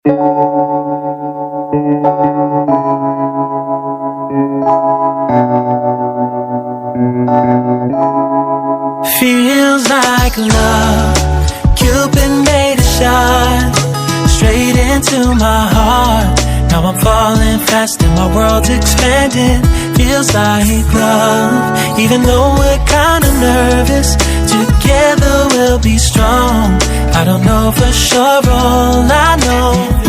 Feels like love, Cupid made a shot straight into my heart. Now I'm falling fast and my world's expanding. Feels like love, even though we're kinda nervous. Together we'll be strong. I don't know for sure, all I know.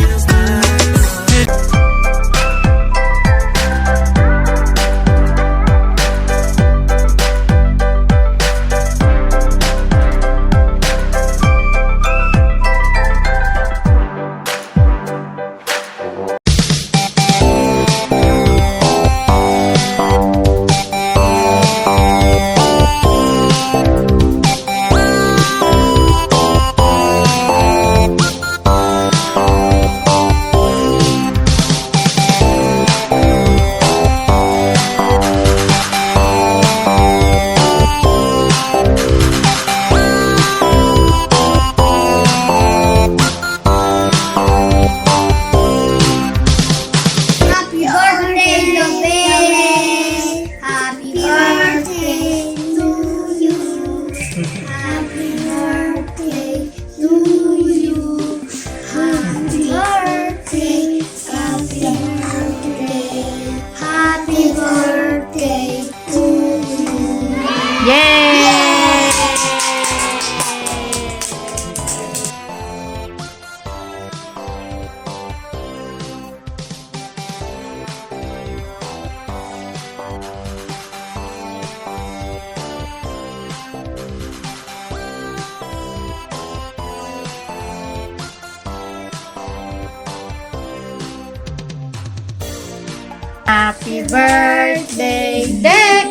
Happy birthday, Dek!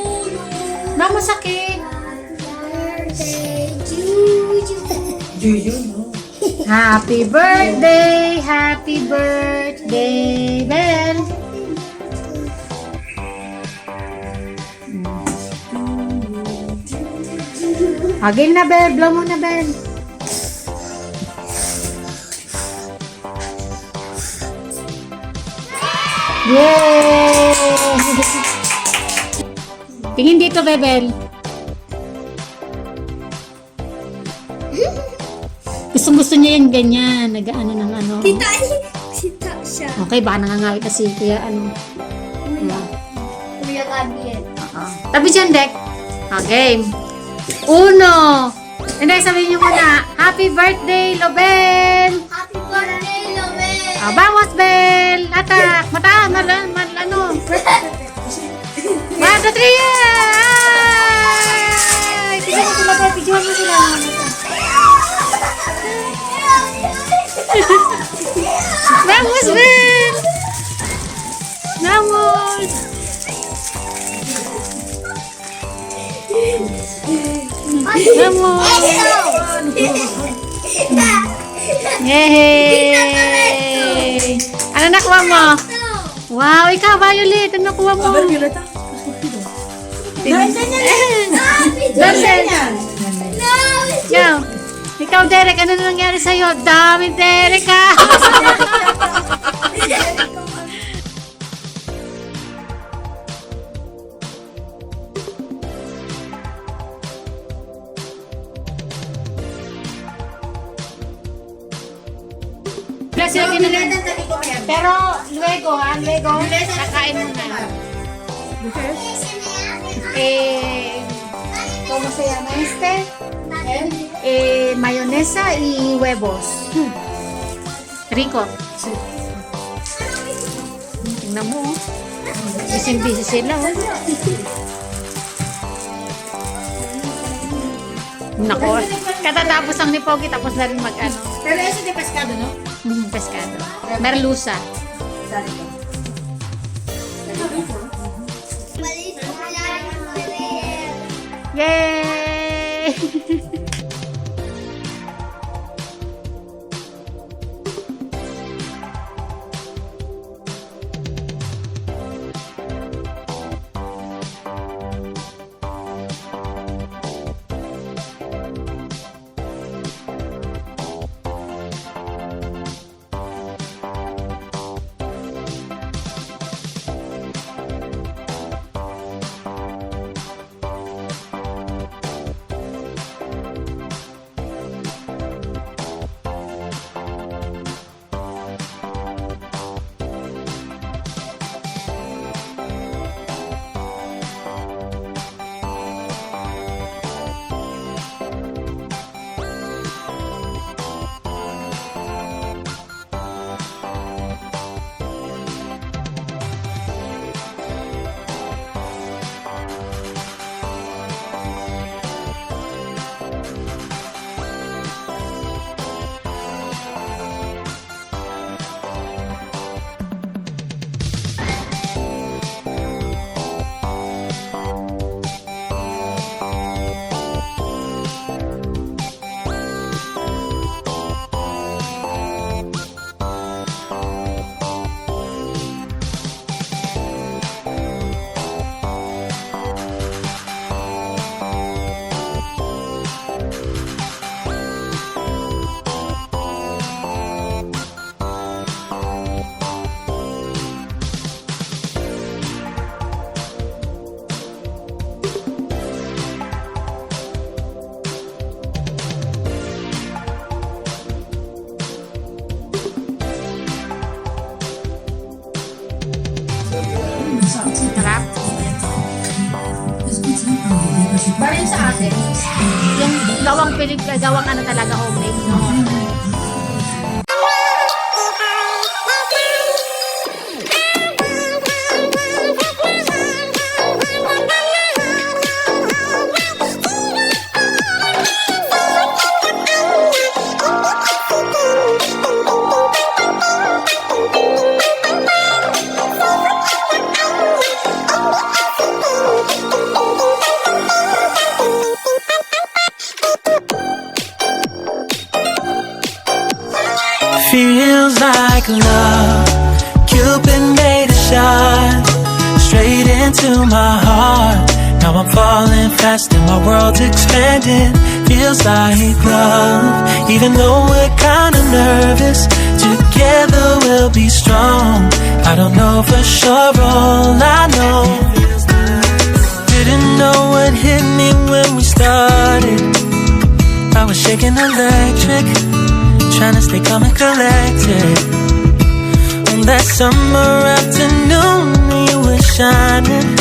Mama sakit. Happy birthday, Bel. Again na, Bel. Blow mo na, Bel. Yay! Tingin dito, Bebel. Gusto niya yung ganyan. Nag-ano ng ano. Kita siya. Okay, baka nangangawit na si Kuya ano. Kuya Gabriel. Tabi dyan, Dek. Okay. Uno. Hindi, sabihin niyo muna. Happy birthday, Lobel! Happy birthday, Lovelle! Bawas, Bel! Atak! Mata! Ano? 1, 2, 3! Ay! Tignan mo sila, Bel. Pidyohan mo sila. Vamos, Bel! Vamos! Vamos! Yay! Ano nakuha mo? Wow, ikaw, Violet. Ano nakuha mo? Ikaw, Derek. Ano na nangyari sa'yo? Dami, Derek, ha? Pero, luego, kakain mo na. ¿Cómo se llama este? Mayonesa y huevos. Rico. Tingnan mo. Busy sila. Nako. Katatapos ang ni Pogi, tapos na rin mag-ano. Pero ese de pescado, no? Pescado. Merluza. Yay! Sarap. Bali sa atin. Yung gawang ano talaga homemade, no? Feels like love. Cupid made a shot straight into my heart. Now I'm falling fast and my world's expanding. Feels like love. Even though we're kinda nervous, together we'll be strong. I don't know for sure, all I know. Didn't know what hit me when we started. I was shaking electric, trying to stay calm and collected. On that summer afternoon, you were shining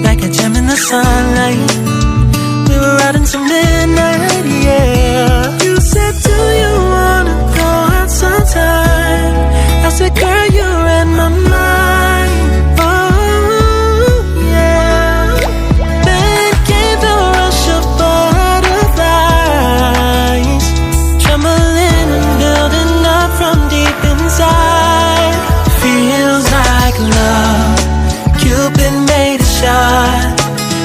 like a gem in the sunlight. We were out until midnight, yeah. You said, do you wanna go out sometime? I said, girl, you read my mind. Oh, yeah. Then came the rush of butterflies, trembling and building up from deep inside. Feels like love. Cupid made a shot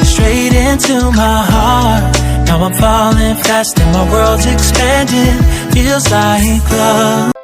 straight into my heart. Now I'm falling fast and my world's expanding. Feels like love.